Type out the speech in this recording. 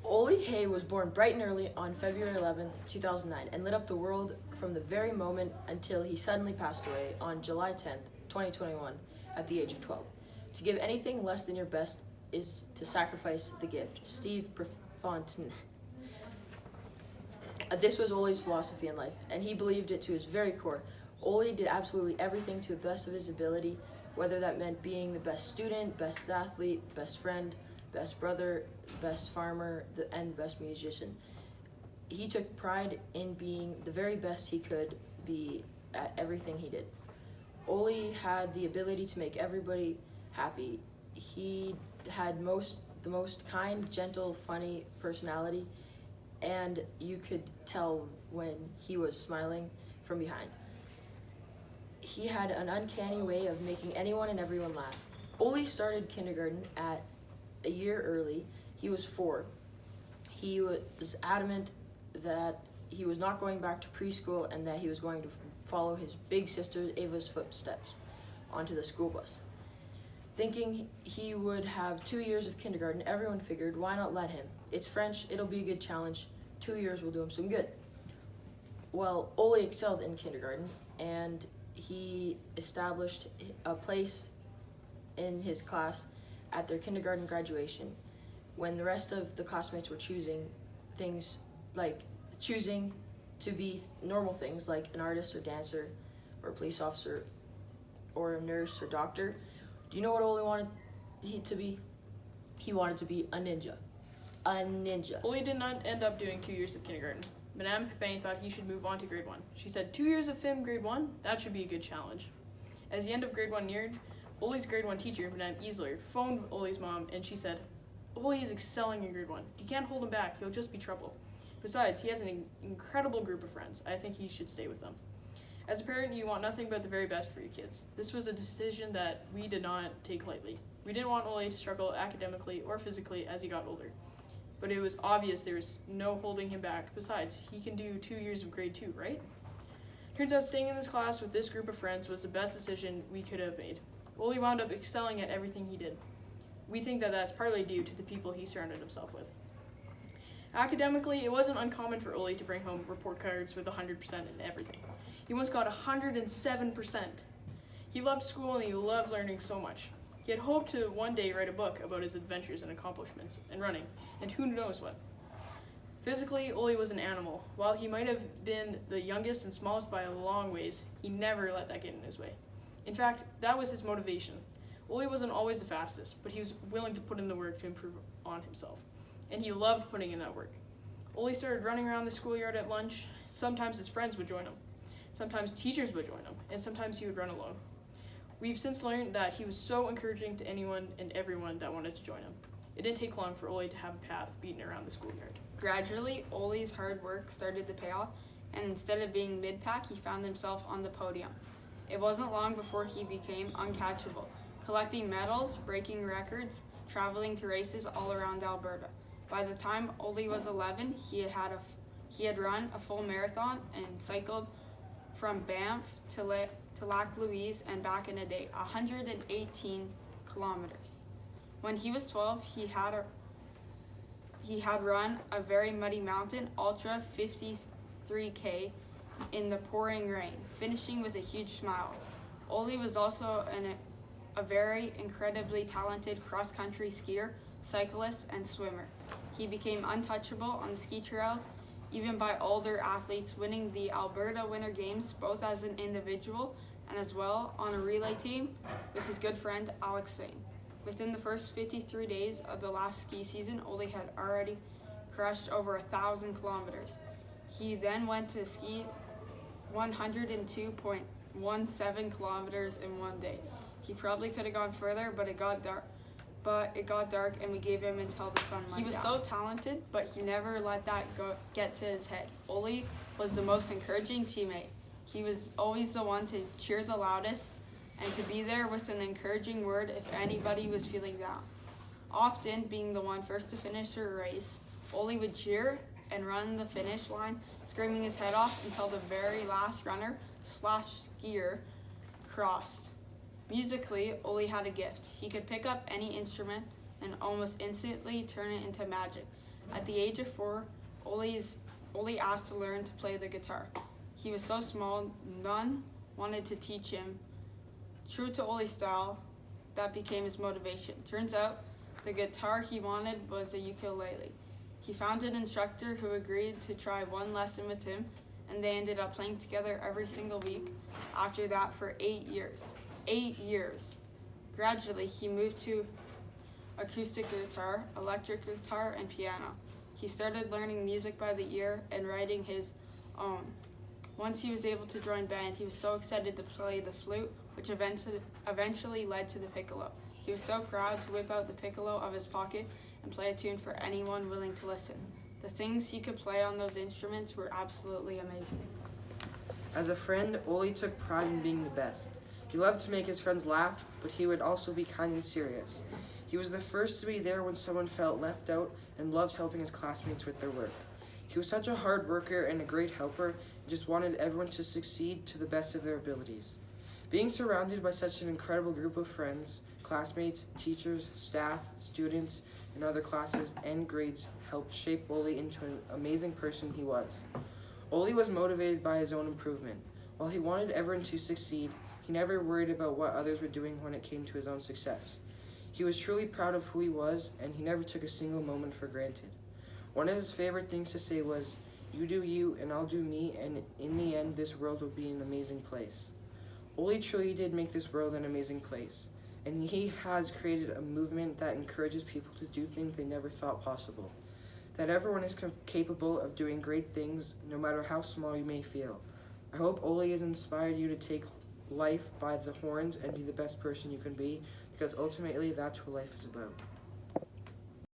Oli Hay was born bright and early on February 11th, 2009, and lit up the world from the very moment until he suddenly passed away on July 10th, 2021, at the age of 12. To give anything less than your best is to sacrifice the gift. Steve Prefontaine. This was Oli's philosophy in life, and he believed it to his very core. Oli did absolutely everything to the best of his ability, whether that meant being the best student, best athlete, best friend, best brother, best farmer, and the best musician. He took pride in being the very best he could be at everything he did. Oli had the ability to make everybody happy. He had the most kind, gentle, funny personality, and you could tell when he was smiling from behind. He had an uncanny way of making anyone and everyone laugh. Oli started kindergarten at a year early. He was 4. He was adamant that he was not going back to preschool and that he was going to follow his big sister Ava's footsteps onto the school bus. Thinking he would have 2 years of kindergarten, everyone figured, why not let him? It's French, it'll be a good challenge. 2 years will do him some good. Well, Oli excelled in kindergarten, and he established a place in his class at their kindergarten graduation when the rest of the classmates were choosing to be normal things like an artist or dancer or a police officer or a nurse or doctor. Do you know what Oli wanted to be? He wanted to be a ninja. A ninja. Oli did not end up doing 2 years of kindergarten. Madame Pepin thought he should move on to grade 1. She said, 2 years of film grade 1? That should be a good challenge. As the end of grade 1 neared, Oli's grade 1 teacher, Madame Easler, phoned Oli's mom and she said, Oli is excelling in grade 1. You can't hold him back, he'll just be trouble. Besides, he has an incredible group of friends. I think he should stay with them. As a parent, you want nothing but the very best for your kids. This was a decision that we did not take lightly. We didn't want Oli to struggle academically or physically as he got older. But it was obvious there was no holding him back. Besides, he can do 2 years of grade 2, right? Turns out staying in this class with this group of friends was the best decision we could have made. Oli wound up excelling at everything he did. We think that that's partly due to the people he surrounded himself with. Academically, it wasn't uncommon for Oli to bring home report cards with 100% in everything. He once got 107%. He loved school and he loved learning so much. He had hoped to one day write a book about his adventures and accomplishments in running, and who knows what. Physically, Oli was an animal. While he might have been the youngest and smallest by a long ways, he never let that get in his way. In fact, that was his motivation. Oli wasn't always the fastest, but he was willing to put in the work to improve on himself. And he loved putting in that work. Oli started running around the schoolyard at lunch. Sometimes his friends would join him. Sometimes teachers would join him, and sometimes he would run alone. We've since learned that he was so encouraging to anyone and everyone that wanted to join him. It didn't take long for Oli to have a path beaten around the schoolyard. Gradually, Oli's hard work started to pay off, and instead of being mid-pack, he found himself on the podium. It wasn't long before he became uncatchable, collecting medals, breaking records, traveling to races all around Alberta. By the time Oli was 11, he had run a full marathon and cycled from Banff to Lac Louise and back in a day, 118 kilometers. When he was 12, he had run a very muddy mountain ultra 53K in the pouring rain, finishing with a huge smile. Oli was also a very incredibly talented cross-country skier, cyclist, and swimmer. He became untouchable on the ski trails, even by older athletes, winning the Alberta Winter Games both as an individual and as well on a relay team with his good friend Alex Sane. Within the first 53 days of the last ski season, Oli had already crushed over 1,000 kilometers. He then went to ski 102.17 kilometers in one day. He probably could have gone further, but it got dark and we gave him until the sun went down. He was so talented, but he never let that get to his head. Oli was the most encouraging teammate. He was always the one to cheer the loudest and to be there with an encouraging word if anybody was feeling down. Often, being the one first to finish a race, Oli would cheer and run the finish line, screaming his head off until the very last runner/skier crossed. Musically, Oli had a gift. He could pick up any instrument and almost instantly turn it into magic. At the age of 4, Oli asked to learn to play the guitar. He was so small, none wanted to teach him. True to Oli's style, that became his motivation. Turns out, the guitar he wanted was a ukulele. He found an instructor who agreed to try one lesson with him, and they ended up playing together every single week after that for 8 years. 8 years. Gradually, he moved to acoustic guitar, electric guitar, and piano. He started learning music by the ear and writing his own. Once he was able to join band, he was so excited to play the flute, which eventually led to the piccolo. He was so proud to whip out the piccolo of his pocket and play a tune for anyone willing to listen. The things he could play on those instruments were absolutely amazing. As a friend, Oli took pride in being the best. He loved to make his friends laugh, but he would also be kind and serious. He was the first to be there when someone felt left out and loved helping his classmates with their work. He was such a hard worker and a great helper, and just wanted everyone to succeed to the best of their abilities. Being surrounded by such an incredible group of friends, classmates, teachers, staff, students, and other classes and grades helped shape Oli into an amazing person he was. Oli was motivated by his own improvement. While he wanted everyone to succeed, he never worried about what others were doing when it came to his own success. He was truly proud of who he was, and he never took a single moment for granted. One of his favorite things to say was, "You do you, and I'll do me, and in the end, this world will be an amazing place." Oli truly did make this world an amazing place, and he has created a movement that encourages people to do things they never thought possible. That everyone is capable of doing great things, no matter how small you may feel. I hope Oli has inspired you to take life by the horns and be the best person you can be, because ultimately that's what life is about.